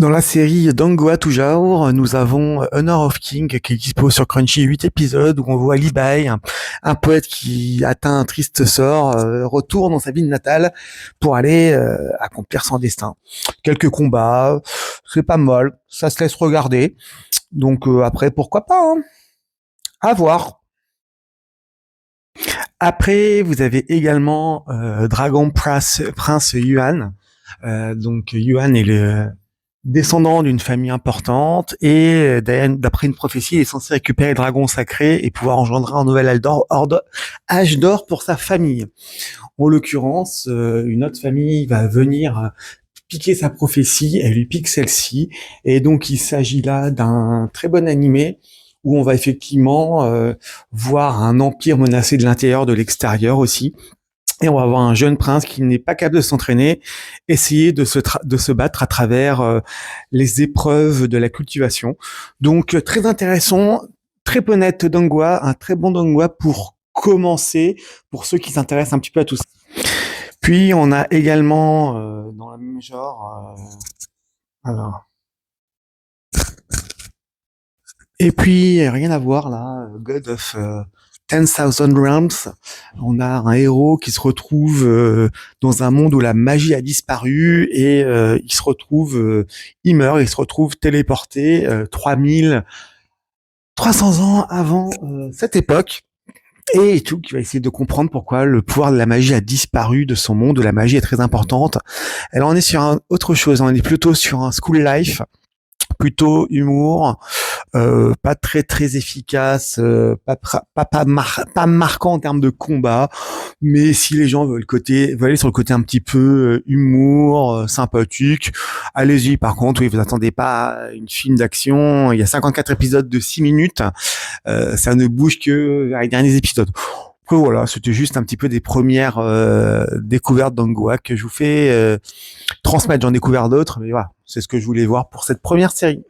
Dans la série Dangoa toujours, nous avons Honor of King qui est dispo sur Crunchy, 8 épisodes où on voit Li Bai, un poète qui atteint un triste sort, retourne dans sa ville natale pour aller accomplir son destin. Quelques combats, c'est pas mal, ça se laisse regarder. Donc après, pourquoi pas, hein, à voir. Après, vous avez également Dragon Prince Yuan. Donc Yuan est le descendant d'une famille importante et d'après une prophétie, il est censé récupérer le dragon sacré et pouvoir engendrer un nouvel âge d'or pour sa famille. En l'occurrence, une autre famille va venir piquer sa prophétie, elle lui pique celle-ci, et donc il s'agit là d'un très bon animé où on va effectivement voir un empire menacé de l'intérieur, de l'extérieur aussi. Et on va avoir un jeune prince qui n'est pas capable de s'entraîner, essayer de se battre à travers les épreuves de la cultivation. Donc très intéressant, très honnête Dongua, un très bon Dongua pour commencer, pour ceux qui s'intéressent un petit peu à tout ça. Puis on a également dans le même genre, alors. Et puis rien à voir là, God of 10,000 Realms. On a un héros qui se retrouve dans un monde où la magie a disparu et il meurt, il se retrouve téléporté 3300 ans avant cette époque. Et tout, qui va essayer de comprendre pourquoi le pouvoir de la magie a disparu de son monde, où la magie est très importante. Elle en est sur autre chose, on est plutôt sur un school life, plutôt humour, pas très efficace, pas marquant en termes de combat, mais si les gens veulent aller sur le côté un petit peu humour, sympathique, allez-y. Par contre, oui, vous attendez pas à une film d'action. Il y a 54 épisodes de 6 minutes, ça ne bouge que vers les derniers épisodes. Après, voilà, c'était juste un petit peu des premières découvertes d'Angoa que je vous fais transmettre. J'en ai découvert d'autres, mais voilà, c'est ce que je voulais voir pour cette première série.